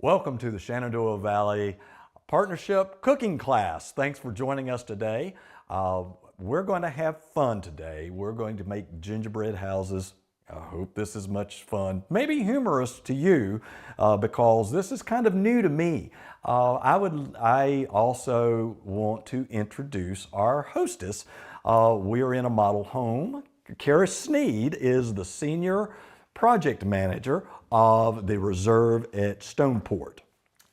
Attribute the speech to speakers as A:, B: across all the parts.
A: Welcome to the Shenandoah Valley Partnership Cooking Class. Thanks for joining us today. We're going to have fun today. We're going to make gingerbread houses. I hope this is much fun, maybe humorous to you, because this is kind of new to me. I also want to introduce our hostess. We are in a model home. Kehris Snead is the senior project manager of the Reserve at Stoneport.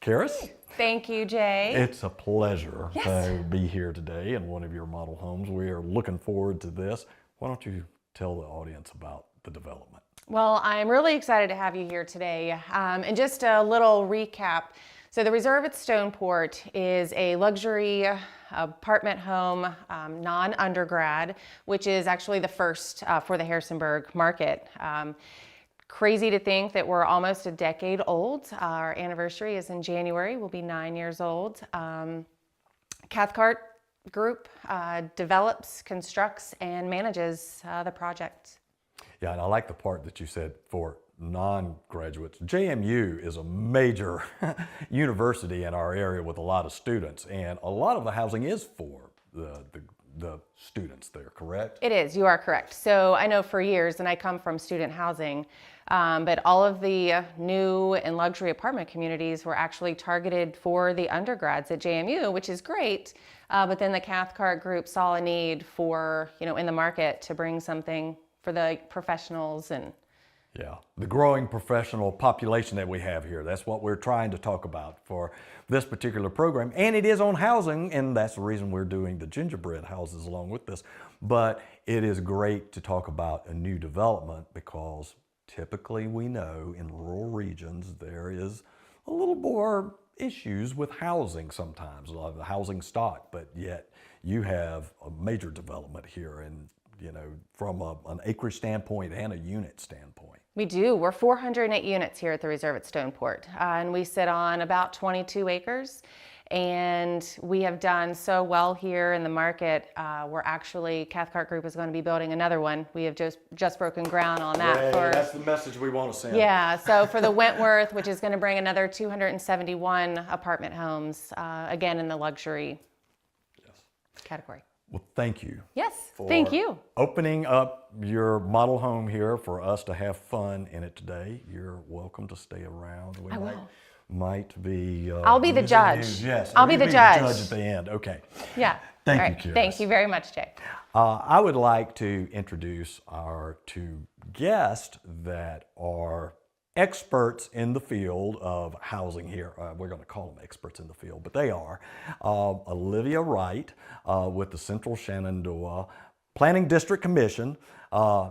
A: Kehris?
B: Thank you, Jay.
A: It's a pleasure to be here today in one of your model homes. We are looking forward to this. Why don't you tell the audience about the development?
B: Well, I'm really excited to have you here today. And just a little recap. So the Reserve at Stoneport is a luxury apartment home, non-undergrad, which is actually the first for the Harrisonburg market. Crazy to think that we're almost a decade old. Our anniversary is in January. We'll be 9 years old. Cathcart Group develops, constructs, and manages the project.
A: Yeah, and I like the part that you said for non-graduates. JMU is a major university in our area with a lot of students, and a lot of the housing is for the students there, correct?
B: It is, you are correct. So I know for years, and I come from student housing, but all of the new and luxury apartment communities were actually targeted for the undergrads at JMU, which is great. But then the Cathcart Group saw a need for, in the market to bring something for the professionals and
A: yeah, the growing professional population that we have here. That's what we're trying to talk about for this particular program. And it is on housing, and that's the reason we're doing the gingerbread houses along with this. But it is great to talk about a new development because typically we know in rural regions there is a little more issues with housing sometimes, a lot of the housing stock, but yet you have a major development here and from an acreage standpoint and a unit standpoint.
B: We do. We're 408 units here at the Reserve at Stoneport, and we sit on about 22 acres. And we have done so well here in the market. We're actually, Cathcart Group is going to be building another one. We have just broken ground on that.
A: That's the message we want to send.
B: Yeah, so for the Wentworth, which is going to bring another 271 apartment homes, again in the luxury category.
A: Well, thank you.
B: Yes, thank you.
A: Opening up your model home here for us to have fun in it today. You're welcome to stay around.
B: I will.
A: Might be.
B: I'll be the judge.
A: Yes,
B: I'll be the judge.
A: At the end. Okay.
B: Yeah.
A: Thank you, Kehris.
B: Thank you very much, Jay.
A: I would like to introduce our two guests that are experts in the field of housing here. We're going to call them experts in the field, but they are. Olivia Wright with the Central Shenandoah Planning District Commission. I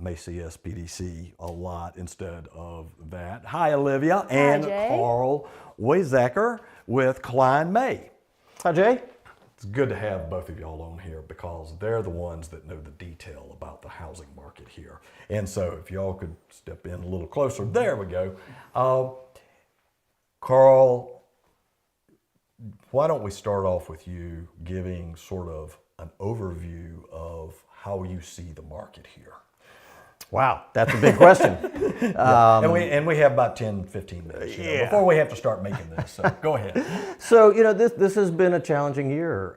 A: may see SPDC a lot instead of that. Hi, Olivia. And
B: Jay.
A: Karl Waizecker with Kline.
C: Hi, Jay.
A: It's good to have both of y'all on here because they're the ones that know the detail about the housing market here. And so if y'all could step in a little closer, there we go. Karl, why don't we start off with you giving sort of an overview of how you see the market here?
C: Wow, that's a big question.
A: And we have about 10, 15 minutes before we have to start making this, so go ahead.
C: So, this has been a challenging year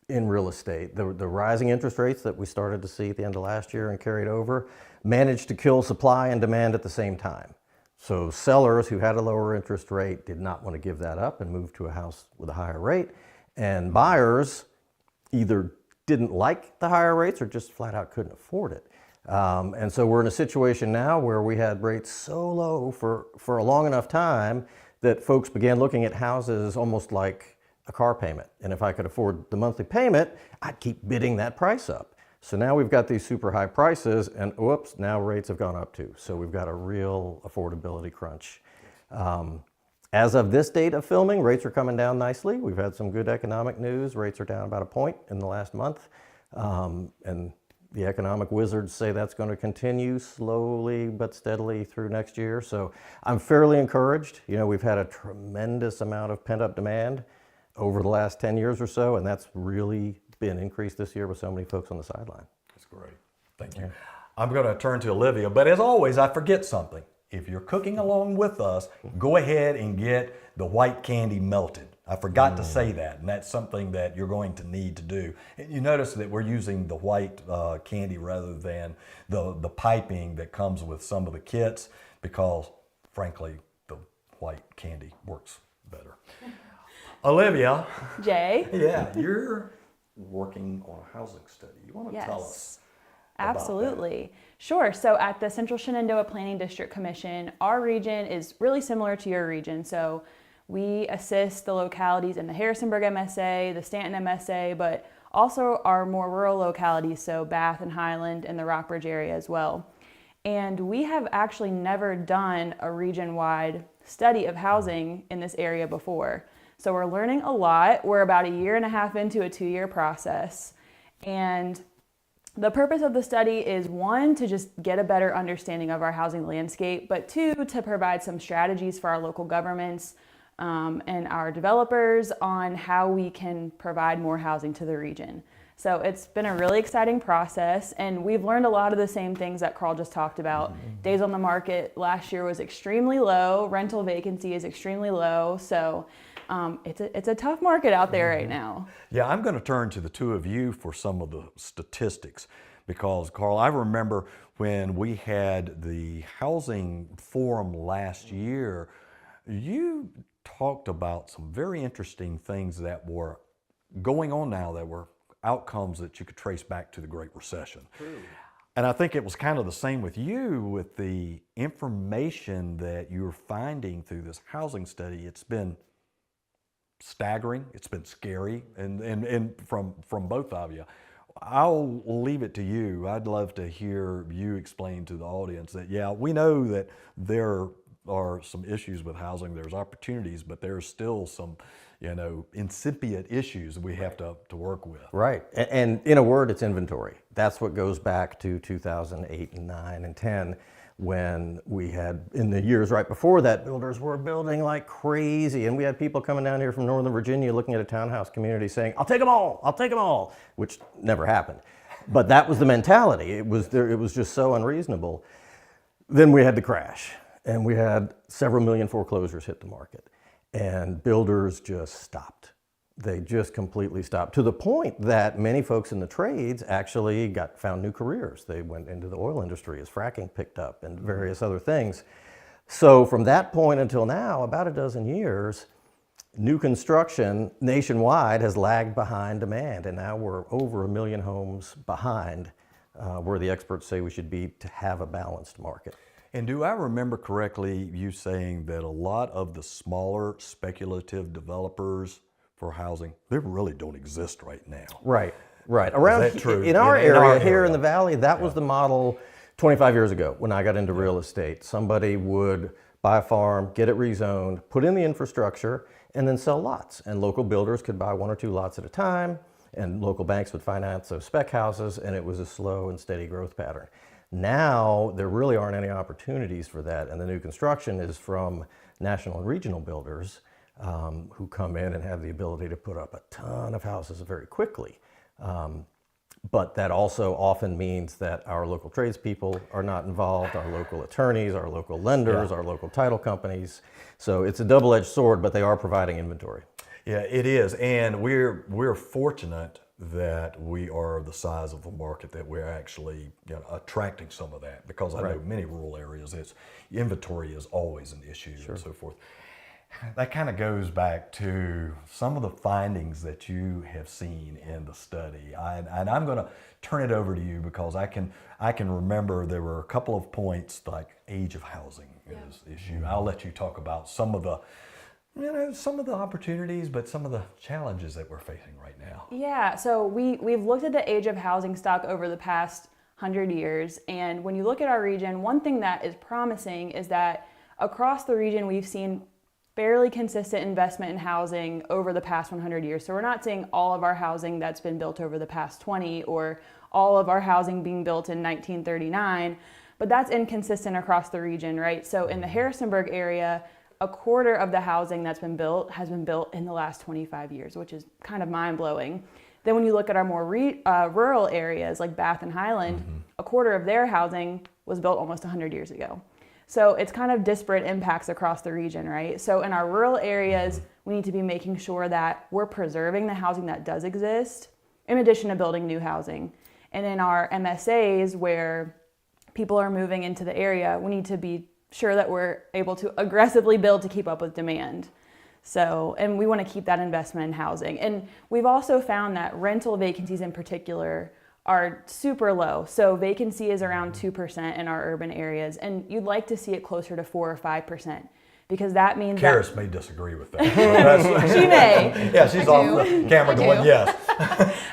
C: in real estate. The rising interest rates that we started to see at the end of last year and carried over managed to kill supply and demand at the same time. So sellers who had a lower interest rate did not want to give that up and move to a house with a higher rate. And buyers either didn't like the higher rates or just flat out couldn't afford it. And so we're in a situation now where we had rates so low for a long enough time that folks began looking at houses almost like a car payment. And if I could afford the monthly payment, I'd keep bidding that price up. So now we've got these super high prices and whoops, now rates have gone up too. So we've got a real affordability crunch. As of this date of filming, rates are coming down nicely. We've had some good economic news. Rates are down about a point in the last month. And the economic wizards say that's going to continue slowly but steadily through next year. So I'm fairly encouraged. We've had a tremendous amount of pent-up demand over the last 10 years or so, and that's really been increased this year with so many folks on the sideline.
A: That's great. Thank you. I'm going to turn to Olivia, but as always, I forget something. if you're cooking along with us, go ahead and get the white candy melted. I forgot to say that, and that's something that you're going to need to do. And you notice that we're using the white candy rather than the piping that comes with some of the kits because, frankly, the white candy works better. Olivia.
D: Jay.
A: Yeah, you're working on a housing study. You want to tell us about
D: Absolutely. Sure. So at the Central Shenandoah Planning District Commission, our region is really similar to your region. So we assist the localities in the Harrisonburg MSA, the Stanton MSA, but also our more rural localities, so Bath and Highland and the Rockbridge area as well. And we have actually never done a region-wide study of housing in this area before. So we're learning a lot. We're about a year and a half into a 2-year process. And the purpose of the study is, one, to just get a better understanding of our housing landscape, but two, to provide some strategies for our local governments and our developers on how we can provide more housing to the region. So it's been a really exciting process, and we've learned a lot of the same things that Karl just talked about. Days on the market last year was extremely low. Rental vacancy is extremely low. So it's a tough market out there right now.
A: Yeah, I'm going to turn to the two of you for some of the statistics because, Karl, I remember when we had the housing forum last year, you talked about some very interesting things that were going on now that were outcomes that you could trace back to the Great Recession. True. And I think it was kind of the same with you with the information that you're finding through this housing study. It's been staggering, it's been scary, and from both of you. I'll leave it to you. I'd love to hear you explain to the audience that, yeah, we know that there are some issues with housing, there's opportunities, but there's still some, incipient issues we have to work with.
C: Right, and in a word, it's inventory. That's what goes back to 2008 and 9 and 10, when we had, in the years right before that, builders were building like crazy, and we had people coming down here from Northern Virginia looking at a townhouse community saying, I'll take them all, which never happened. But that was the mentality. It was just so unreasonable. Then we had the crash, and we had several million foreclosures hit the market, and builders just stopped. They just completely stopped, to the point that many folks in the trades actually found new careers. They went into the oil industry as fracking picked up and various other things. So from that point until now, about a dozen years, new construction nationwide has lagged behind demand, and now we're over 1 million homes behind where the experts say we should be to have a balanced market.
A: And do I remember correctly you saying that a lot of the smaller speculative developers for housing, they really don't exist right now?
C: Right. Around
A: Is that true?
C: in our area here in the Valley, that was the model 25 years ago when I got into real estate. Somebody would buy a farm, get it rezoned, put in the infrastructure, and then sell lots. And local builders could buy 1 or 2 lots at a time, and local banks would finance those spec houses, and it was a slow and steady growth pattern. Now, there really aren't any opportunities for that, and the new construction is from national and regional builders who come in and have the ability to put up a ton of houses very quickly. But that also often means that our local tradespeople are not involved, our local attorneys, our local lenders, our local title companies. So it's a double-edged sword, but they are providing inventory.
A: Yeah, it is, and we're fortunate that we are the size of the market that we're actually attracting some of that, because I know many rural areas, inventory is always an issue and so forth. That kind of goes back to some of the findings that you have seen in the study. And I'm going to turn it over to you because I can remember there were a couple of points like age of housing is the issue. I'll let you talk about some of the opportunities, but some of the challenges that we're facing right now.
D: Yeah, so we've looked at the age of housing stock over the past 100 years. And when you look at our region, one thing that is promising is that across the region, we've seen fairly consistent investment in housing over the past 100 years. So we're not seeing all of our housing that's been built over the past 20 or all of our housing being built in 1939, but that's inconsistent across the region, right? So in the Harrisonburg area, a quarter of the housing that's been built has been built in the last 25 years, which is kind of mind-blowing. Then when you look at our more rural areas like Bath and Highland, a quarter of their housing was built almost 100 years ago. So it's kind of disparate impacts across the region, right? So in our rural areas, we need to be making sure that we're preserving the housing that does exist, in addition to building new housing. And in our MSAs, where people are moving into the area, we need to be sure that we're able to aggressively build to keep up with demand. So, and we want to keep that investment in housing. And we've also found that rental vacancies in particular are super low. So vacancy is around 2% in our urban areas, and you'd like to see it closer to 4 or 5%, because that means
A: Kehris may disagree with that.
D: she may.
A: Yeah, she's off the camera going, yes.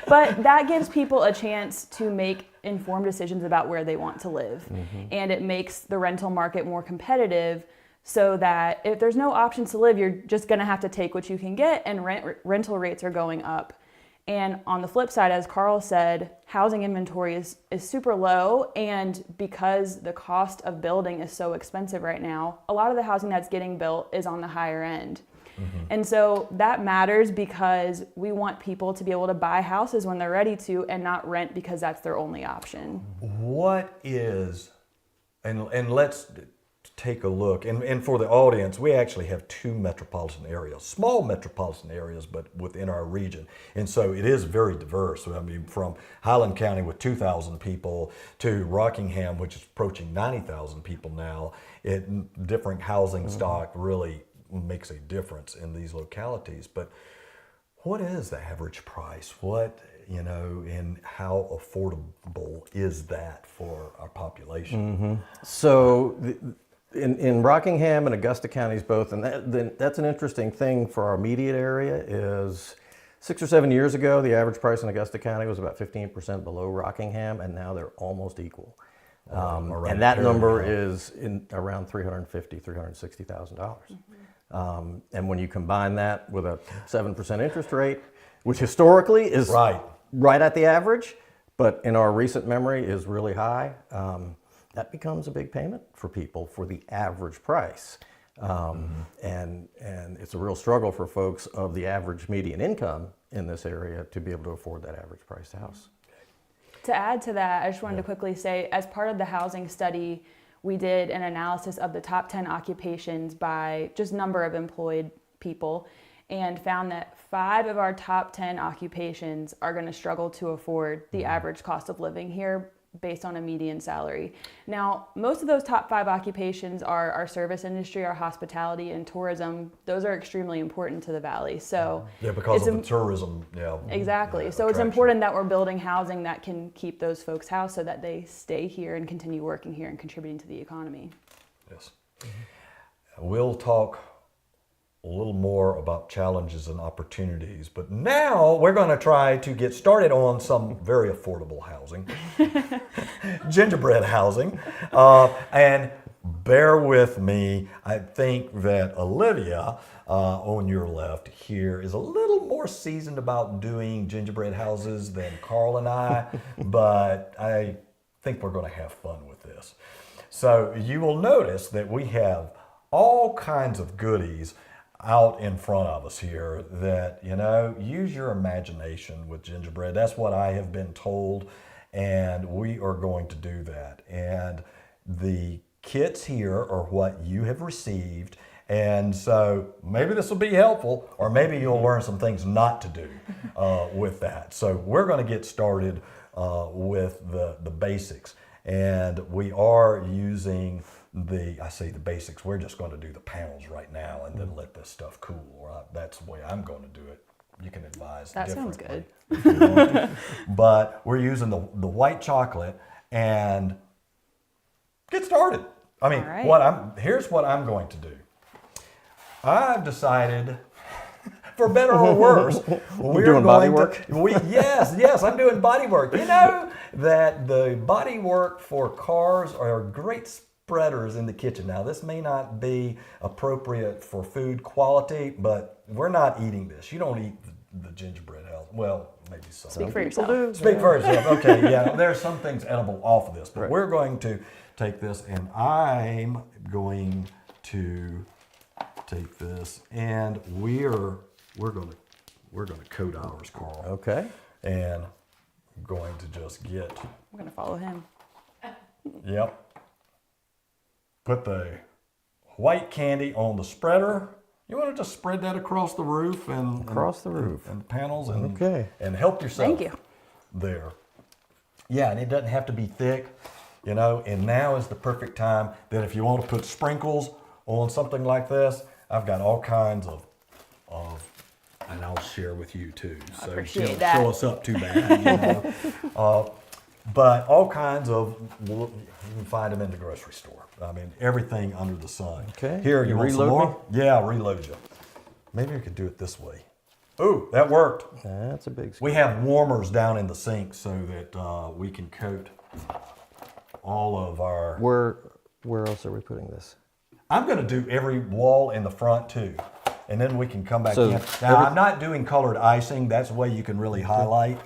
D: But that gives people a chance to make informed decisions about where they want to live. And it makes the rental market more competitive, so that if there's no options to live, you're just going to have to take what you can get, and rental rates are going up. And on the flip side, as Karl said, housing inventory is super low, and because the cost of building is so expensive right now, a lot of the housing that's getting built is on the higher end. And so that matters, because we want people to be able to buy houses when they're ready to, and not rent because that's their only option.
A: What is, and let's take a look, and for the audience, we actually have 2 metropolitan areas, small metropolitan areas, but within our region. And so it is very diverse. I mean, from Highland County with 2,000 people to Rockingham, which is approaching 90,000 people now. Different housing stock really makes a difference in these localities. But what is the average price? And how affordable is that for our population?
C: So in Rockingham and Augusta counties both, and that's an interesting thing for our immediate area, is 6 or 7 years ago, the average price in Augusta County was about 15% below Rockingham, and now they're almost equal. And that number is in around $350,000, $360,000. And when you combine that with a 7% interest rate, which historically is right at the average, but in our recent memory is really high, that becomes a big payment for people for the average price. And it's a real struggle for folks of the average median income in this area to be able to afford that average priced house.
D: To add to that, I just wanted to quickly say, as part of the housing study, we did an analysis of the top 10 occupations by just number of employed people, and found that 5 of our top 10 occupations are going to struggle to afford the average cost of living here based on a median salary. Now, most of those top 5 occupations are our service industry, our hospitality and tourism. Those are extremely important to the valley. So
A: because of the tourism.
D: Exactly. So it's important that we're building housing that can keep those folks housed, so that they stay here and continue working here and contributing to the economy.
A: Yes. We'll talk a little more about challenges and opportunities, but now we're going to try to get started on some very affordable housing, gingerbread housing, and bear with me. I think that Olivia on your left here is a little more seasoned about doing gingerbread houses than Karl and I, but I think we're going to have fun with this. So you will notice that we have all kinds of goodies out in front of us here that, use your imagination with gingerbread. That's what I have been told, and we are going to do that. And the kits here are what you have received, and so maybe this will be helpful, or maybe you'll learn some things not to do with that. So we're going to get started with the basics, and we are using the basics. We're just going to do the panels right now and then let this stuff cool. That's the way I'm going to do it. You can advise
D: that
A: differently.
D: Sounds good.
A: But we're using the white chocolate and get started. I mean, here's what I'm going to do. I've decided, for better or worse, we're
C: doing body work.
A: Yes, I'm doing body work. You know that the body work for cars are great spreaders in the kitchen. Now, this may not be appropriate for food quality, but we're not eating this. You don't eat the gingerbread house. Well, maybe some.
D: Speak for yourself.
A: Speak for yourself. Okay, yeah, there's some things edible off of this, but we're going to take this, and I'm going to take this, and we're going to coat ours, Karl.
C: Okay.
A: And I'm going to just get.
D: I'm going to follow him.
A: Yep. put the white candy on the spreader. You want to just spread that across the roof and
C: Across the roof.
A: and panels and
C: Okay.
A: and help yourself.
D: Thank you.
A: There. Yeah, and it doesn't have to be thick, you know. And now is the perfect time that if you want to put sprinkles on something like this, I've got all kinds of and I'll share with you too. So
D: appreciate
A: don't
D: that.
A: show us up too bad, you know. But all kinds of, you can find them in the grocery store. I mean, everything under the sun.
C: Okay.
A: Here, you want some
C: reload
A: more? Yeah, reload you. Maybe we could do it this way. Ooh, that worked.
C: That's a big
A: We have warmers down in the sink so that we can coat all of our...
C: Where else are we putting this?
A: I'm going to do every wall in the front too. And then we can come back
C: So
A: in. Now, I'm not doing colored icing. That's the way you can really highlight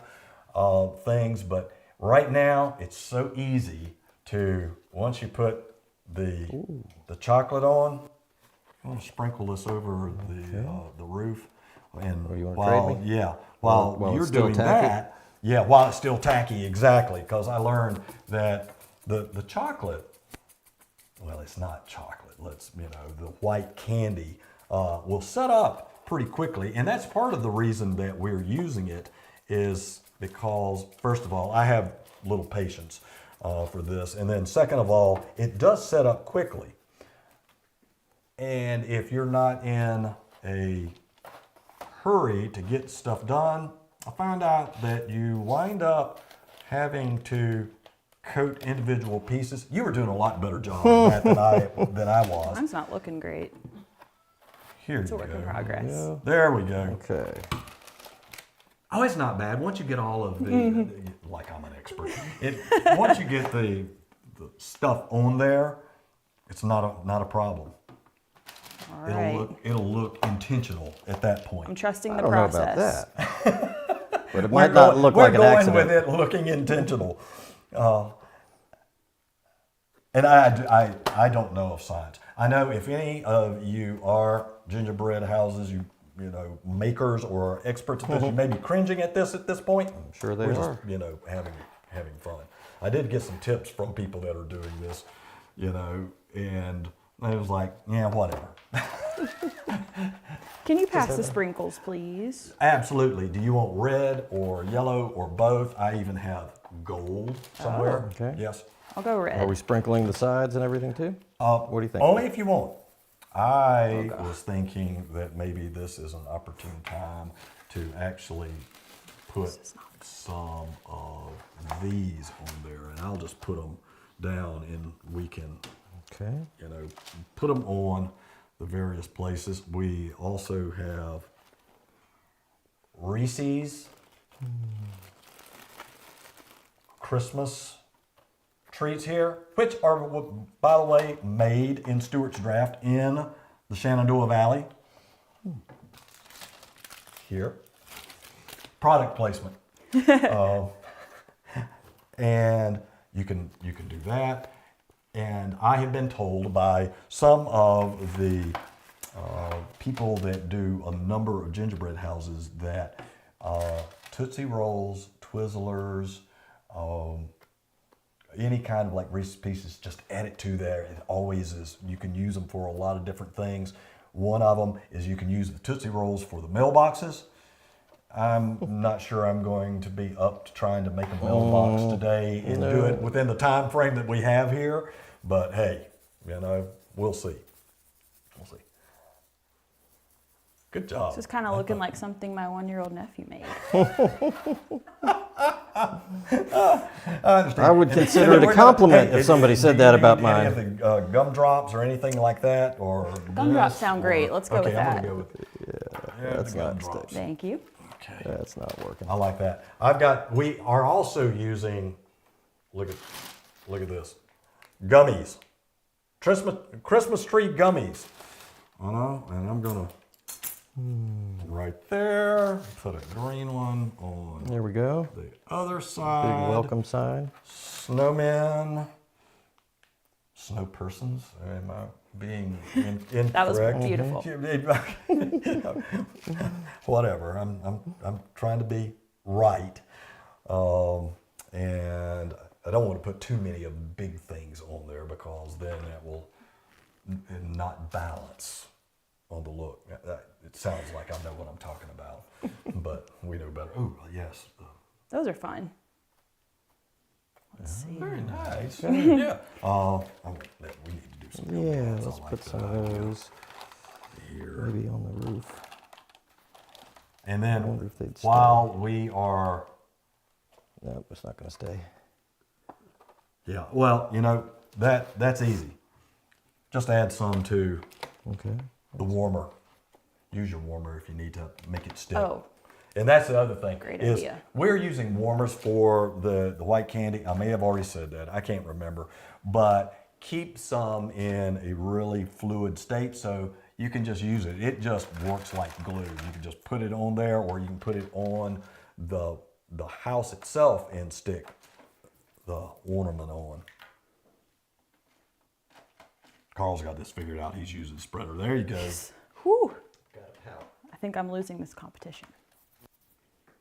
A: things. But right now, it's so easy to, once you put the chocolate on, I'm going to sprinkle this over the roof. And
C: you wanna trade me?
A: Yeah, while
C: While
A: you're
C: it's still
A: doing
C: tacky?
A: that, yeah, while it's still tacky, exactly. Because I learned that the chocolate, well, it's not chocolate. The white candy will set up pretty quickly. And that's part of the reason that we're using it is because, first of all, I have little patience for this. And then second of all, it does set up quickly. And if you're not in a hurry to get stuff done, I found out that you wind up having to coat individual pieces. You were doing a lot better job of that than I was.
D: Mine's not looking great.
A: Here
D: It's a
A: you
D: work in
A: go.
D: progress.
C: Yeah.
A: There we go.
C: Okay.
A: Oh, it's not bad. Once you get all of the, like I'm an expert. Once you get the stuff on there, it's not a problem.
D: All right.
A: It'll look intentional at that point.
D: I'm trusting
C: I
D: the
C: don't
D: process.
C: know about that. But it
A: We're
C: might not
A: going-
C: look
A: we're
C: like an
A: going
C: accident.
A: with it looking intentional. And I don't know of science. I know if any of you are gingerbread houses, you know, makers or experts at this, you may be cringing at this point. I'm
C: sure they
A: We're
C: are.
A: just, you know, having fun. I did get some tips from people that are doing this, you know, and I was like, yeah, whatever.
D: Can you pass the sprinkles, please?
A: Absolutely. Do you want red or yellow or both? I even have gold somewhere.
C: okay.
A: Yes.
D: I'll go
C: Are
D: red.
C: we sprinkling the sides and everything too? What do you think?
A: Only if you want. I was thinking that maybe this is an opportune time to actually put some of these on there, and I'll just put them down, and we can,
C: Okay.
A: you know, put them on the various places. We also have Reese's Christmas treats here, which are, by the way, made in Stewart's Draft in the Shenandoah Valley. Here. Product placement. And you can do that. And I have been told by some of the people that do a number of gingerbread houses that Tootsie Rolls, Twizzlers, any kind of like Reese's Pieces, just add it to there. It always is. You can use them for a lot of different things. One of them is you can use the Tootsie Rolls for the mailboxes. I'm not sure I'm going to be up to trying to make a mailbox today and do it within the time frame that we have here. But hey, you know, we'll see. We'll see. Good job.
D: This is kind of looking like something my 1-year-old nephew made.
A: I understand.
C: I would consider it a compliment if somebody said that about mine.
A: Any of the gumdrops or anything like that, or
D: Gumdrops
A: this,
D: sound great. Let's go
A: okay,
D: with
A: I'm
D: that.
A: gonna go with
C: that's
A: the
C: not
A: gumdrops.
D: Thank you.
A: Okay,
C: That's not working.
A: I like that. We are also using. Look at this, gummies, Christmas tree gummies. I know, and I'm gonna right there put a green one on
C: There we go.
A: the other
C: Big
A: side.
C: welcome sign.
A: Snowmen, snow persons. Am I being incorrect?
D: That was beautiful.
A: Whatever. I'm trying to be right, and I don't want to put too many of big things on there because then that will and not balance on the look. It sounds like I know what I'm talking about, but we know better. Oh, yes.
D: Those are fun. Let's see.
A: Very nice. Yeah. We need to do some real
C: Yeah,
A: ones. I
C: let's
A: like
C: put some
A: that
C: of
A: idea.
C: those
A: Here.
C: maybe on the roof.
A: And
C: I
A: then
C: wonder if they'd stay.
A: while we are,
C: No, it's not going to stay.
A: yeah, well, you know, that's easy. Just add some to
C: Okay.
A: the warmer. Use your warmer if you need to make it stick.
D: Oh.
A: And that's the other thing.
D: Great
A: is
D: idea.
A: We're using warmers for the white candy. I may have already said that. I can't remember. But keep some in a really fluid state so you can just use it. It just works like glue. You can just put it on there, or you can put it on the house itself and stick the ornament on. Carl's got this figured out. He's using spreader. There you go.
D: Whew. I think I'm losing this competition.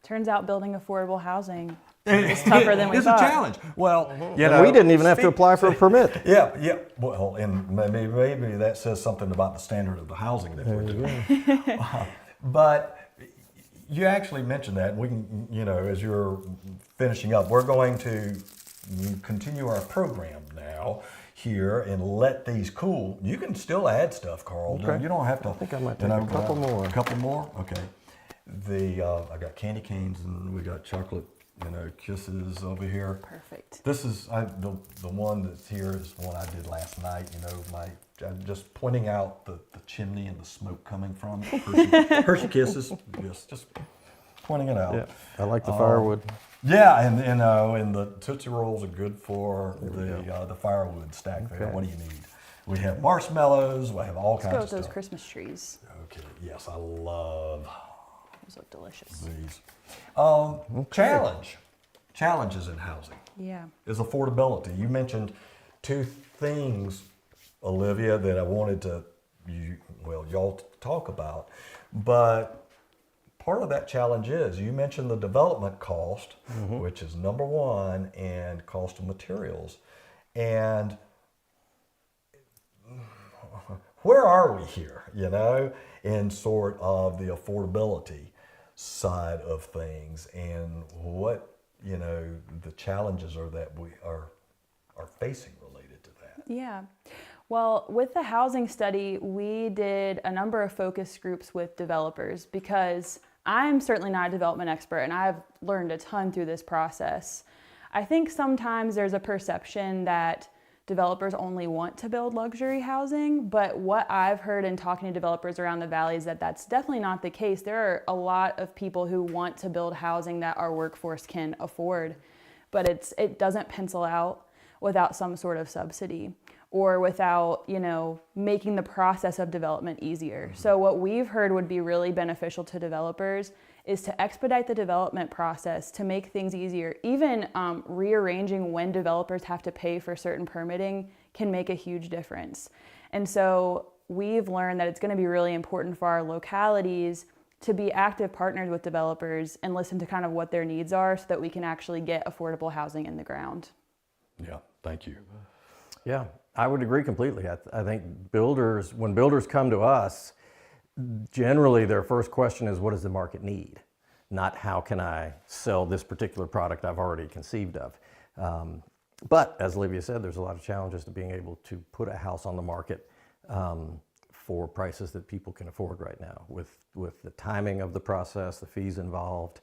D: Turns out building affordable housing is tougher than we
A: It's
D: thought.
A: a challenge. Well, you
C: And
A: know,
C: we didn't even have to apply for a permit.
A: Yeah. Well, and maybe that says something about the standard of the housing that we're doing. But you actually mentioned that. We can, you know, as you're finishing up, we're going to continue our program now here and let these cool. You can still add stuff, Carl.
C: Okay.
A: You don't have to.
C: I think I might take a couple more.
A: A couple more? Okay. I got candy canes and we got chocolate, you know, kisses over here.
D: Perfect.
A: This is the one that's here is one I did last night. You know, I'm just pointing out the chimney and the smoke coming from it. Hershey Kisses, just pointing it out.
C: Yeah, I like the firewood.
A: Yeah, and the Tootsie Rolls are good for the firewood stack there.
C: Okay.
A: What do you need? We have marshmallows. We have all
D: Let's go
A: kinds
D: with
A: of
D: those
A: stuff.
D: Christmas trees.
A: Okay. Yes, I love
D: Those look delicious.
A: these. Challenges in housing
D: Yeah.
A: is affordability. You mentioned two things, Olivia, that I wanted y'all to talk about. But part of that challenge is you mentioned the development cost, which is number one, and cost of materials. And where are we here, you know, in sort of the affordability side of things, and what, you know, the challenges are that we are facing related to that?
D: Yeah. Well, with the housing study, we did a number of focus groups with developers because I'm certainly not a development expert and I've learned a ton through this process. I think sometimes there's a perception that developers only want to build luxury housing, but what I've heard in talking to developers around the valley is that that's definitely not the case. There are a lot of people who want to build housing that our workforce can afford, but it doesn't pencil out without some sort of subsidy or without, you know, making the process of development easier. So what we've heard would be really beneficial to developers is to expedite the development process to make things easier. Even rearranging when developers have to pay for certain permitting can make a huge difference. And so we've learned that it's going to be really important for our localities to be active partners with developers and listen to kind of what their needs are so that we can actually get affordable housing in the ground.
A: Yeah, thank you.
C: Yeah, I would agree completely. I think when builders come to us, generally their first question is, what does the market need? Not how can I sell this particular product I've already conceived of. But as Olivia said, there's a lot of challenges to being able to put a house on the market for prices that people can afford right now with the timing of the process, the fees involved.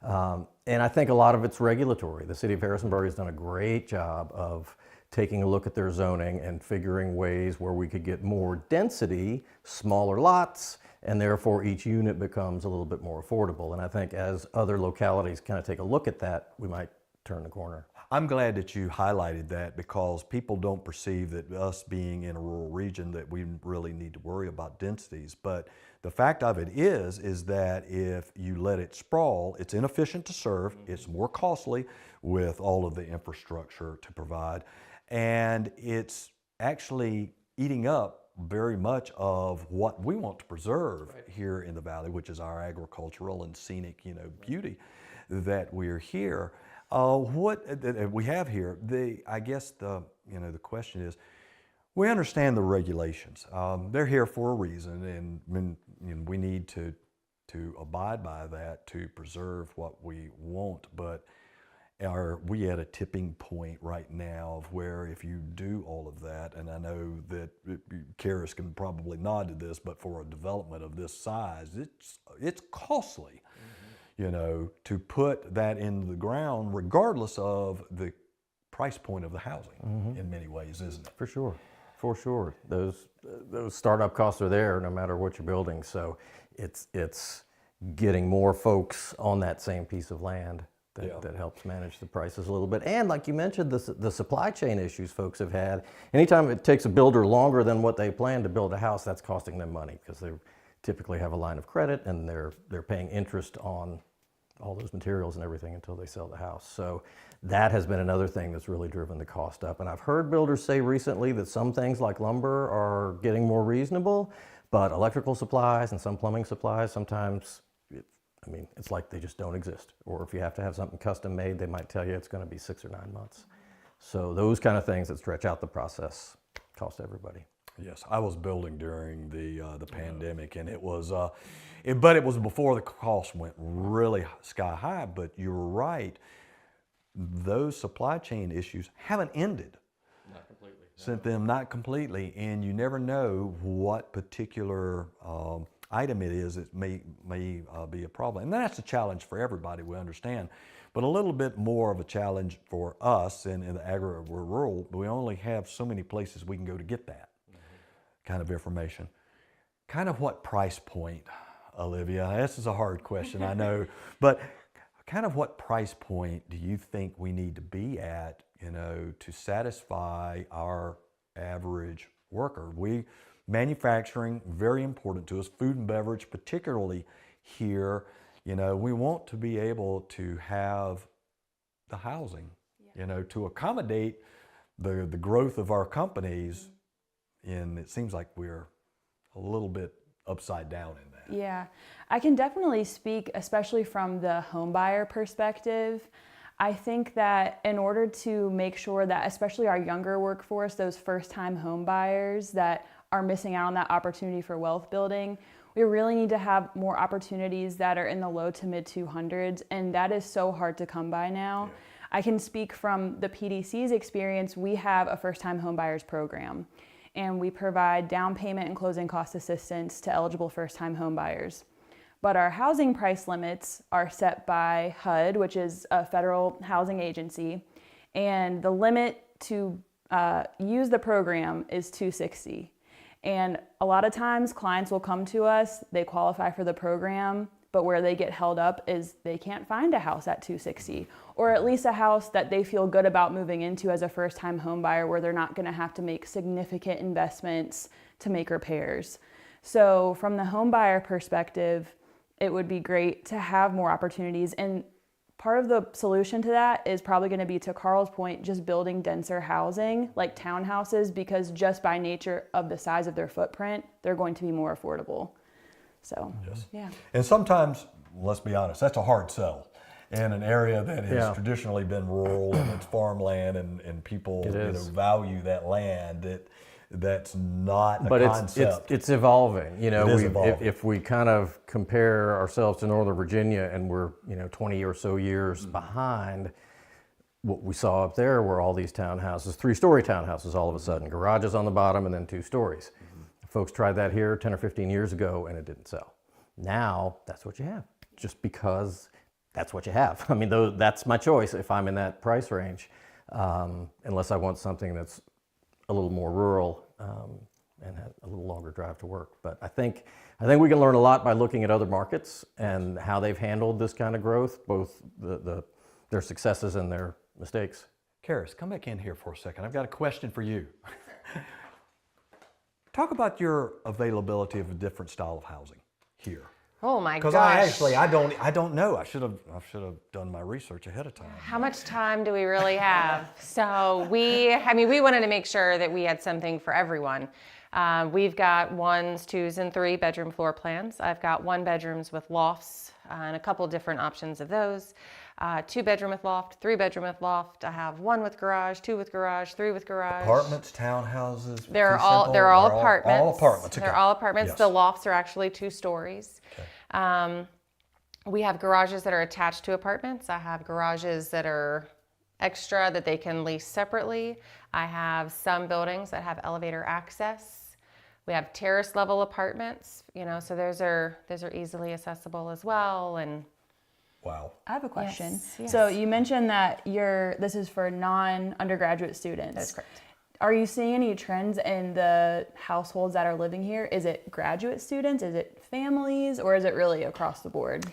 C: And I think a lot of it's regulatory. The city of Harrisonburg has done a great job of taking a look at their zoning and figuring ways where we could get more density, smaller lots, and therefore each unit becomes a little bit more affordable. And I think as other localities kind of take a look at that, we might turn the corner.
A: I'm glad that you highlighted that because people don't perceive that us being in a rural region that we really need to worry about densities. But the fact of it is that if you let it sprawl, it's inefficient to serve, it's more costly with all of the infrastructure to provide, and it's actually eating up very much of what we want to preserve here in the valley, which is our agricultural and scenic, you know, beauty that we're here. What we have here, I guess the question is, We understand the regulations. They're here for a reason, and we need to abide by that to preserve what we want. But are we at a tipping point right now of where if you do all of that, and I know that Kehris can probably nod to this, but for a development of this size, it's costly, to put that into the ground, regardless of the price point of the housing in many ways, isn't it?
C: For sure. For sure. Those startup costs are there no matter what you're building. So it's getting more folks on that same piece of land that helps manage the prices a little bit. And like you mentioned, the supply chain issues folks have had. Anytime it takes a builder longer than what they plan to build a house, that's costing them money because they typically have a line of credit and they're paying interest on all those materials and everything until they sell the house. So that has been another thing that's really driven the cost up. And I've heard builders say recently that some things like lumber are getting more reasonable, but electrical supplies and some plumbing supplies, sometimes, it's like they just don't exist. Or if you have to have something custom made, they might tell you it's going to be 6 or 9 months. So those kind of things that stretch out the process cost everybody.
A: Yes, I was building during the pandemic, and it was but it was before the cost went really sky high. But you're right, those supply chain issues haven't ended.
C: Not completely.
A: Sent them not completely, and you never know what particular item it is that may be a problem. And that's a challenge for everybody, we understand. But a little bit more of a challenge for us in the rural, we only have so many places we can go to get that kind of information. Kind of what price point, Olivia? This is a hard question, I know, but kind of what price point do you think we need to be at, to satisfy our average worker? Manufacturing, very important to us, food and beverage, particularly here, we want to be able to have the housing, to accommodate the growth of our companies. And it seems like we're a little bit upside down in that.
D: Yeah, I can definitely speak, especially from the home buyer perspective. I think that in order to make sure that, especially our younger workforce, those first-time home buyers that are missing out on that opportunity for wealth building, we really need to have more opportunities that are in the low to mid 200s, and that is so hard to come by now. Yeah. I can speak from the PDC's experience. We have a first-time home buyers program, and we provide down payment and closing cost assistance to eligible first-time home buyers. But our housing price limits are set by HUD, which is a federal housing agency, and the limit to use the program is $260,000. And a lot of times clients will come to us, they qualify for the program, but where they get held up is they can't find a house at $260,000, or at least a house that they feel good about moving into as a first-time home buyer where they're not gonna have to make significant investments to make repairs. So from the home buyer perspective, it would be great to have more opportunities. And part of the solution to that is probably going to be, to Karl's point, just building denser housing like townhouses, because just by nature of the size of their footprint, they're going to be more affordable. So,
A: yes.
D: Yeah.
A: And sometimes, let's be honest, that's a hard sell in an area that has traditionally been rural and it's farmland, and people value that land. That's not a concept.
C: But it's evolving.
A: Evolving.
C: If we kind of compare ourselves to Northern Virginia, and we're 20 or so years behind, what we saw up there were all these townhouses, 3-story townhouses all of a sudden, garages on the bottom and then 2 stories. Folks tried that here 10 or 15 years ago and it didn't sell. Now that's what you have, just because that's what you have. That's my choice if I'm in that price range, unless I want something that's a little more rural and have a little longer drive to work. But I think we can learn a lot by looking at other markets and how they've handled this kind of growth, both their successes and their mistakes.
A: Kehris, come back in here for a second. I've got a question for you. Talk about your availability of a different style of housing here.
B: Oh my gosh.
A: Because I don't know. I should have done my research ahead of time.
B: How much time do we really have? So we wanted to make sure that we had something for everyone. We've got 1s, 2s, and 3 bedroom floor plans. I've got 1 bedrooms with lofts and a couple different options of those. 2-bedroom with loft, 3-bedroom with loft. I have 1 with garage, 2 with garage, 3 with garage.
A: Apartments, townhouses.
B: They're
A: fee
B: all
A: simple?
B: apartments.
A: All apartments. Okay.
B: They're all apartments.
A: Yes.
B: The lofts are actually 2 stories.
A: Okay.
B: We have garages that are attached to apartments. I have garages that are extra that they can lease separately. I have some buildings that have elevator access. We have terrace level apartments, so those are easily accessible as well. And
A: Wow.
D: I have a question.
B: Yes.
D: So you mentioned that this is for non-undergraduate students.
B: That's correct.
D: Are you seeing any trends in the households that are living here? Is it graduate students? Is it families? Or is it really across the board?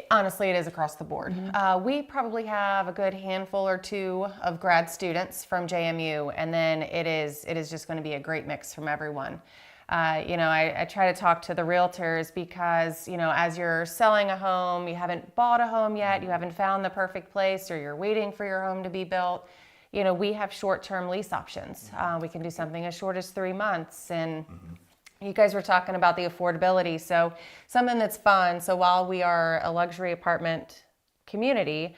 B: Honestly, it is across the board. We probably have a good handful or 2 of grad students from JMU, and then it is just going to be a great mix from everyone. I try to talk to the realtors because, as you're selling a home, you haven't bought a home yet, you haven't found the perfect place, or you're waiting for your home to be built. We have short-term lease options. We can do something as short as 3 months, and you guys were talking about the affordability, so something that's fun. So while we are a luxury apartment community,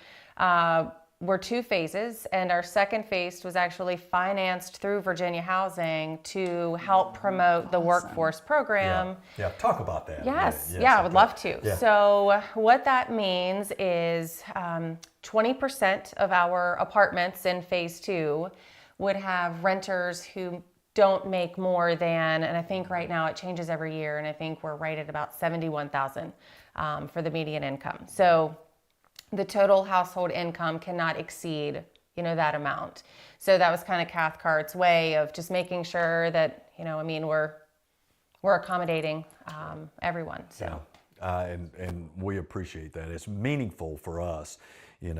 B: we're 2 phases, and our second phase was actually financed through Virginia Housing to help promote the workforce program.
A: Yeah, talk about that.
B: Yes, I would love to.
A: Yeah.
B: So what that means is 20% of our apartments in phase 2 would have renters who don't make more than, and I think right now it changes every year, and I think we're right at about $71,000 for the median income. So the total household income cannot exceed, that amount. So that was kind of Cathcart's way of just making sure that, we're accommodating everyone. So.
A: Yeah. And we appreciate that. It's meaningful for us, in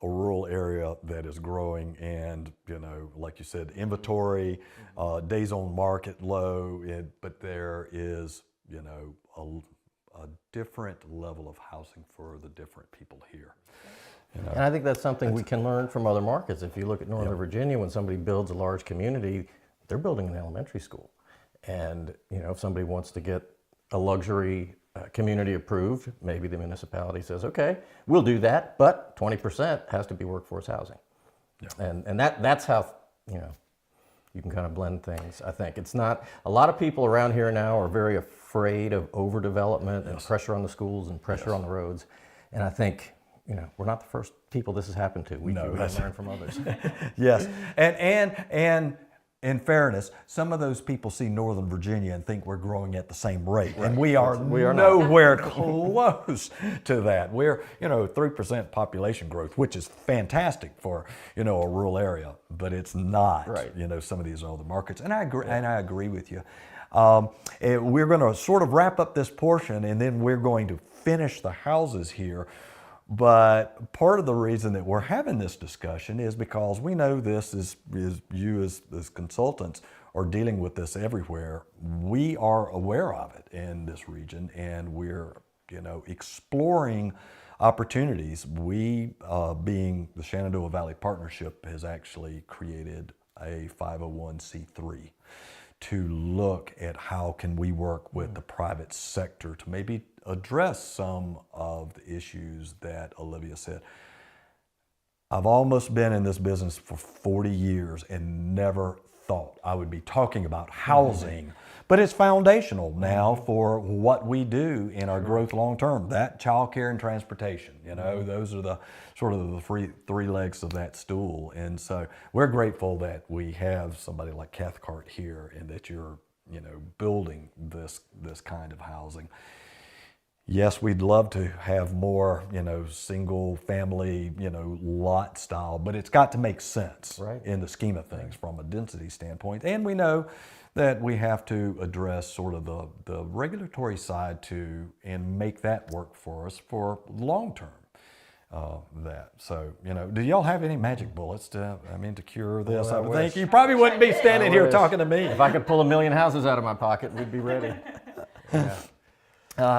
A: a rural area that is growing, and like you said, inventory, days on market low, but there is a different level of housing for the different people here.
C: And I think that's something we can learn from other markets. If you look at Northern Virginia, when somebody builds a large community, they're building an elementary school. And if somebody wants to get a luxury community approved, maybe the municipality says, okay, we'll do that, but 20% has to be workforce housing. Yeah. And that's how you can kind of blend things. I think it's not, a lot of people around here now are very afraid of overdevelopment and pressure on the schools and pressure on the roads. And I think, we're not the first people this has happened to. We can learn from others.
A: Yes, and in fairness, some of those people see Northern Virginia and think we're growing at the same rate, and we are nowhere close to that. We're 3% population growth, which is fantastic for a rural area, but it's not.
C: Right.
A: Some of these other markets, and I agree with you. We're going to sort of wrap up this portion, and then we're going to finish the houses here. But part of the reason that we're having this discussion is because we know this is you as consultants are dealing with this everywhere. We are aware of it in this region, and we're exploring opportunities. We, being the Shenandoah Valley Partnership, has actually created a 501c3 to look at how can we work with the private sector to maybe address some of the issues that Olivia said. I've almost been in this business for 40 years and never thought I would be talking about housing, but it's foundational now for what we do in our growth long term. That childcare and transportation, those are the sort of the three legs of that stool. And so we're grateful that we have somebody like Cathcart here, and that you're building this kind of housing. Yes, we'd love to have more, single family, lot style, but it's got to make sense in the scheme of things from a density standpoint. And we know that we have to address sort of the regulatory side too, and make that work for us for long term. So, do y'all have any magic bullets to cure this?
C: Well, I
A: I would
C: wish.
A: think you probably wouldn't be standing here
C: wish.
A: talking to me.
C: If I could pull 1 million houses out of my pocket, we'd be ready. Yeah.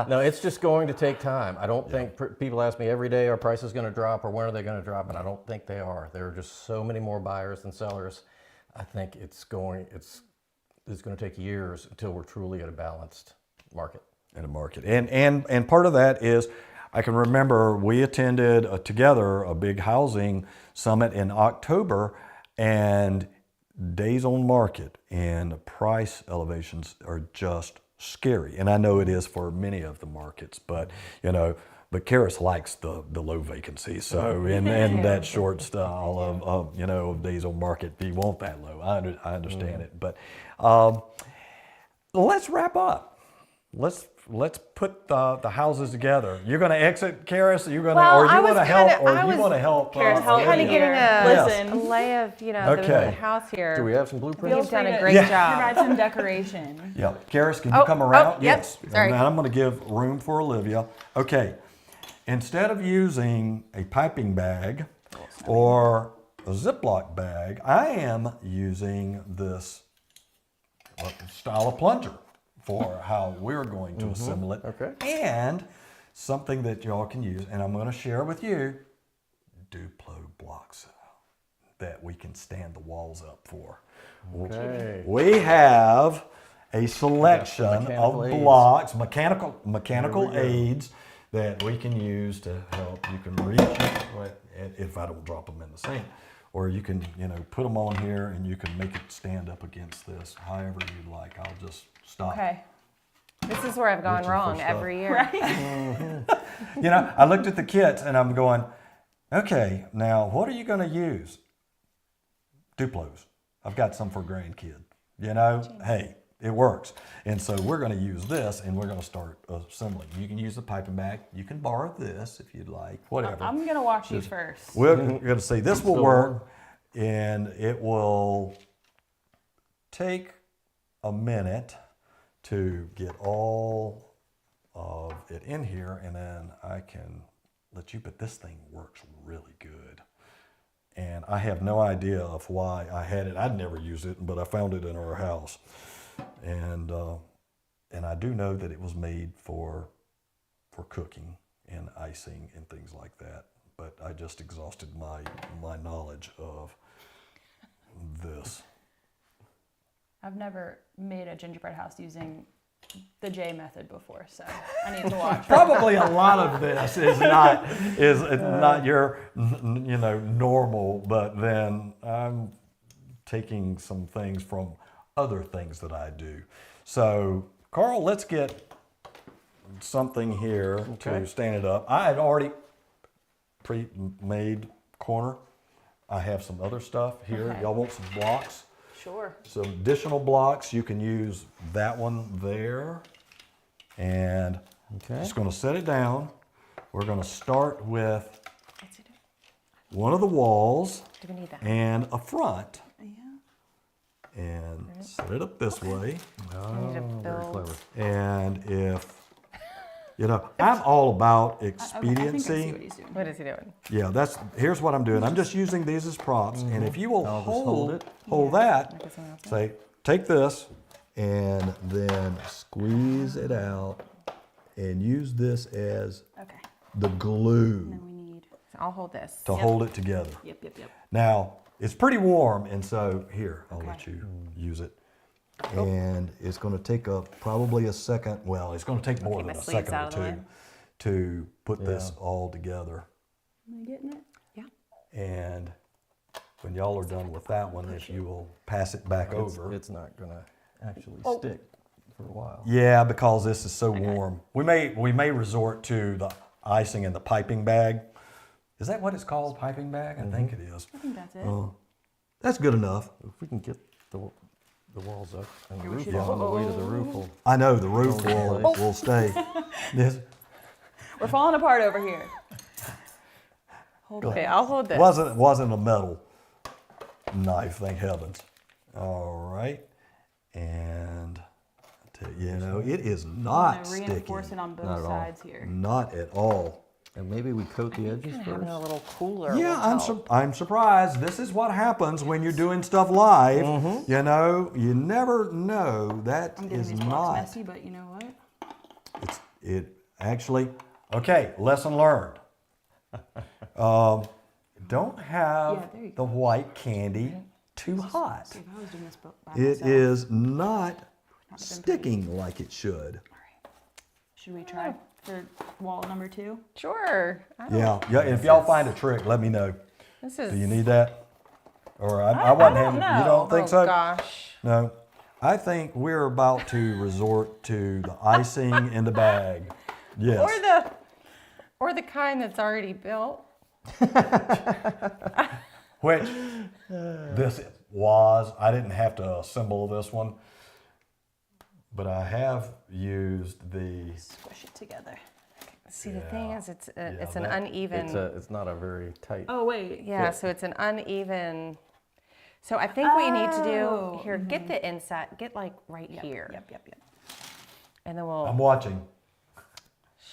C: No, it's just going to take time. I don't think people ask me every day, are prices going to drop, or when are they going to drop? And I don't think they are. There are just so many more buyers than sellers. I think it's going to take years until we're truly at a balanced market.
A: In a market, and part of that is I can remember we attended together a big housing summit in October, and days on market and price elevations are just scary. And I know it is for many of the markets, but but Kehris likes the low vacancy. So in that short style of days on market, you want that low. I understand it, but let's wrap up. Let's put the houses together. You're going to exit, Kehris? Or you want to help? Or you want to help?
D: Kehris, help
B: kind
D: me
B: of getting
D: here.
B: a lay of the house here.
C: Do we have some blueprints?
B: You've done a great job.
D: Provide some decoration.
A: Yeah, Kehris, can you come around?
B: Yep.
A: Yes.
B: Sorry.
A: And I'm going to give room for Olivia. Okay. Instead of using a piping bag or a Ziploc bag, I am using this style of plunger for how we're going to assemble it.
C: Okay.
A: And something that y'all can use, and I'm going to share with you, Duplo blocks that we can stand the walls up for.
C: Okay.
A: We have a selection
C: mechanical
A: of
C: aids.
A: blocks, mechanical aids that we can use to help. You can reach it if I don't drop them in the sink, or you can put them on here and you can make it stand up against this however you'd like. I'll just stop.
D: Okay.
B: This is where I've gone
A: Reaching for
B: wrong
A: stuff.
B: every year.
A: I looked at the kits and I'm going, okay, now what are you going to use? Duplos. I've got some for grandkid. Hey, it works. And so we're going to use this and we're going to start assembling. You can use the piping bag. You can borrow this if you'd like, whatever.
D: I'm going to watch you first.
A: We're going to see. This will work, and it will take a minute to get all of it in here, and then I can let you, but this thing works really good. And I have no idea of why I had it. I'd never used it, but I found it in our house. And I do know that it was made for cooking and icing and things like that. But I just exhausted my knowledge of this.
D: I've never made a gingerbread house using the J method before, so I need to watch.
A: Probably a lot of this is not your normal, but then I'm taking some things from other things that I do. So Karl, let's get something here to stand it up. I had already pre-made corner. I have some other stuff here.
D: Okay.
A: Y'all want some blocks?
D: Sure.
A: Some additional blocks. You can use that one there. And just going to set it down. We're going to start with one of the walls
B: Do we need that?
A: and a front.
D: Yeah.
A: And set it up this way.
B: I need to
C: Very
B: build.
C: clever.
A: And if, I'm all about
D: Okay, I think I see
A: expediency.
D: what he's doing.
B: What is he doing?
A: Yeah, here's what I'm doing. I'm just using these as props. And if you will
C: I'll just hold it.
A: hold that,
B: Like something else?
A: say, take this and then squeeze it out and use this as
D: Okay.
A: the glue
D: Then we need.
B: I'll hold this.
A: to hold it together.
D: Yep.
A: Now, it's pretty warm, and so here, I'll
D: Okay.
A: let you use it. And it's going to take probably a second. Well, it's going to take more
B: keep
A: than
B: my
A: a
B: sleeves
A: second or
B: out of the way.
A: two to put this all together.
D: Am I getting it?
B: Yeah.
A: And when y'all are done with that one, if you will pass it back over.
C: It's not going to actually stick for a while.
A: Yeah, because this is so warm. We may resort to the icing in the piping bag. Is that what it's called, piping bag? I think it is.
D: I think that's it.
A: That's good enough.
C: If we can get the walls up and the
D: we
C: roof
D: should-
C: on, the weight of the roof will.
A: I know the roof
C: Hold
A: will,
C: the
A: will stay. Yes.
D: We're falling apart over here.
B: Okay, I'll hold this.
A: Wasn't a metal knife, thank heavens. All right, and it is
D: I'm
A: not
D: gonna reinforce
A: sticky,
D: it on both
C: Not at all.
D: sides here.
A: not at all.
C: And maybe we coat the edges
B: Having a
C: first.
B: little cooler.
A: Yeah,
B: will help.
A: I'm surprised. This is what happens when you're doing stuff live.
C: Mm-hmm.
A: You never know. That
D: I'm getting
A: is
D: these blocks
A: not.
D: messy, but you know what?
A: It actually. Okay, lesson learned. Don't have
D: Yeah, there you
A: the white candy too hot.
D: See, if I was doing this by
A: It
D: myself,
A: is not
D: been
A: sticking like it should.
D: should we try for wall number 2?
B: Sure.
A: Yeah. If y'all find a trick, let me know.
B: This is.
A: Do you need that? Or I wasn't
D: don't
A: having.
D: know.
A: You don't think so?
B: Gosh.
A: No. I think we're about to resort to the icing in the bag. Yes.
B: Or the kind that's already built.
A: Which this was. I didn't have to assemble this one, but I have used the.
D: Squish it together.
B: See, the thing is, it's an
A: that-
B: uneven.
C: It's not a very tight.
D: Oh, wait.
B: Yeah, so it's an uneven. So I think what you need to do
D: Oh,
B: here, get the inside, get like right here,
D: Yep.
B: and then
A: I'm
B: we'll
A: watching.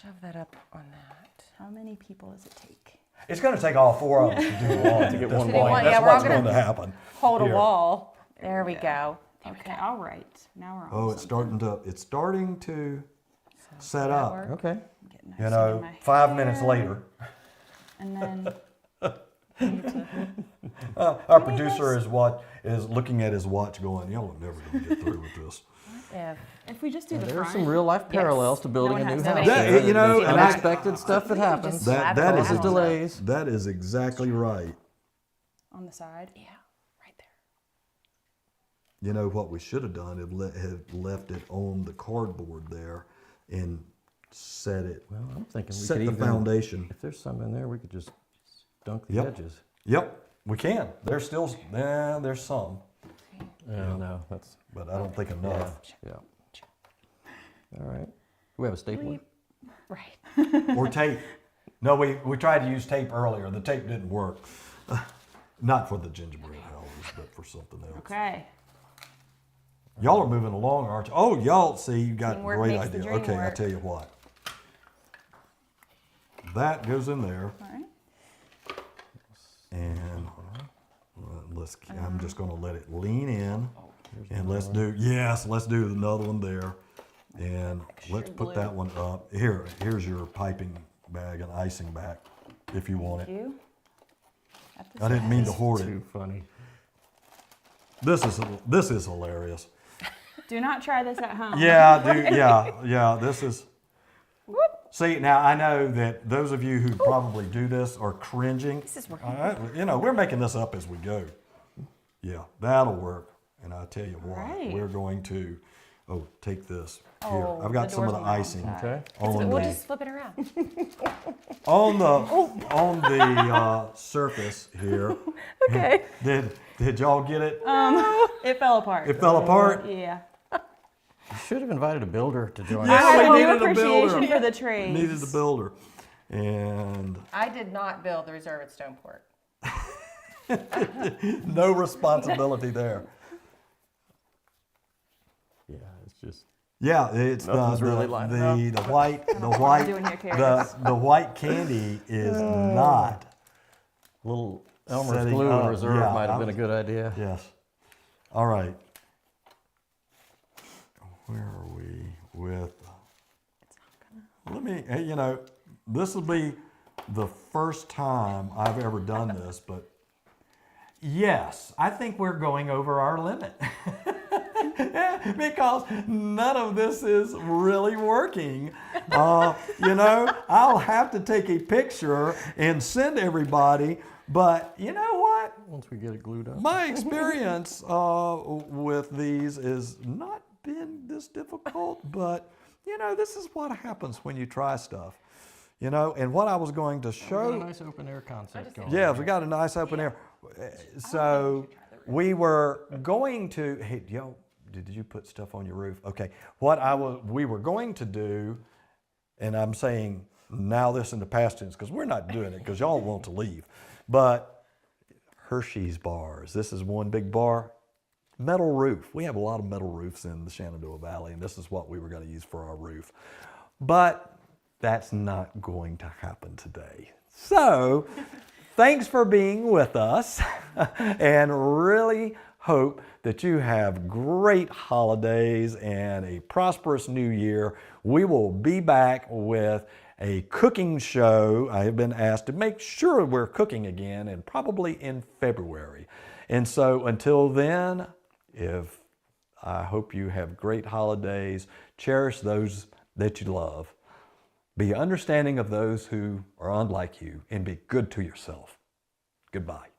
B: shove that up on that.
D: How many people does it take?
A: It's going to take all 4 of us to do one to
C: get
A: this
C: one
A: point.
C: wall.
A: That's
B: Yeah, we're
A: what's
B: all gonna
A: going to happen.
B: Hold
A: Here.
B: a wall. There we go.
D: Okay, all right. Now we're on.
A: Oh, it's starting to set up.
C: Okay.
D: Getting
A: You
D: icing in
A: know,
D: my
A: 5 minutes later.
D: And then
A: Our producer is looking at his watch going, y'all are never going to get through with this.
D: if we just do the
C: There are
D: front.
C: some real life parallels to building
D: No
C: a
D: one
C: new
D: has
C: house.
D: to.
A: Yeah, you know,
C: There's
A: and I-
C: unexpected stuff that happens.
B: slap it
A: That
B: on
A: is
B: the bottom.
C: delays.
A: That is exactly right.
D: On the side.
B: Yeah, right there.
A: You know what we should have done have left it on the cardboard there and set
C: Well, I'm thinking we
A: set
C: could
A: the
C: even,
A: foundation.
C: if there's some in there, we could just dunk the
A: Yep.
C: edges.
A: Yep, we can. There's still there's some,
C: No, that's
A: but I don't think enough.
C: yeah. All right. We have a stapler.
B: Right.
A: Or tape. No, we tried to use tape earlier. The tape didn't work. Not for the gingerbread houses, but for something else.
D: Okay.
A: Y'all are moving along, aren't you? Oh, y'all, see, you got a
B: Teamwork
A: great
B: makes the
A: idea.
B: dream
A: Okay, I
B: work.
A: tell you what. That goes in there,
D: All right.
A: and I'm just going to let it lean in,
B: Oh,
A: and let's do another one there, and let's put that one up. Here's your piping bag and icing back, if you want it.
D: You.
A: I didn't mean to hoard it.
C: Too funny.
A: This is hilarious.
D: Do not try this at home.
A: Yeah, dude. Yeah. This is. See, now I know that those of you who probably do this are cringing.
B: This is working.
A: We're making this up as we go. Yeah, that'll work. And I tell you what,
D: Right.
A: we're going to. Oh, take this here.
B: Oh,
A: I've got
B: the
A: some of
B: door's
A: the
B: on the
A: icing
C: Okay.
A: on
B: We'll
A: the
B: just flip it around.
A: on the surface here.
B: Okay.
A: Did y'all get it?
D: It fell apart.
A: It fell apart.
D: Yeah.
C: You should have invited a builder to join
A: Yeah,
C: us.
D: I have
A: we
D: no
A: needed a builder.
D: appreciation for the trades.
A: Needed a builder, and
B: I did not build the reserve at Stoneport.
A: no responsibility there.
C: Yeah, it's just
A: Yeah, it's
C: Nothing's really lining up.
A: the white
D: doing here, Kehris.
A: the white candy is not.
C: a little Elmer's
A: Setting
C: glue in
A: up,
C: reserve
A: yeah,
C: might
A: I
C: have been a
A: was-
C: good idea.
A: Yes. All right. Where are we with? Let me. Hey, this will be the first time I've ever done this, but yes, I think we're going over our limit. Because none of this is really working. I'll have to take a picture and send everybody, but you know what?
C: Once we get it glued up.
A: My experience with these is not been this difficult, but this is what happens when you try stuff. And what I was going to
C: Got a
A: show.
C: nice open air concept going.
A: Yeah, we got a nice open air. So we were going to. Hey, did you put stuff on your roof? Okay. We were going to do, and I'm saying now this in the past tense because we're not doing it because y'all want to leave, but Hershey's bars. This is one big bar. Metal roof. We have a lot of metal roofs in the Shenandoah Valley, and this is what we were going to use for our roof. But that's not going to happen today. So, thanks for being with us, and really hope that you have great holidays and a prosperous new year. We will be back with a cooking show. I have been asked to make sure we're cooking again, and probably in February. And so until then, I hope you have great holidays. Cherish those that you love. Be understanding of those who are unlike you and be good to yourself. Goodbye.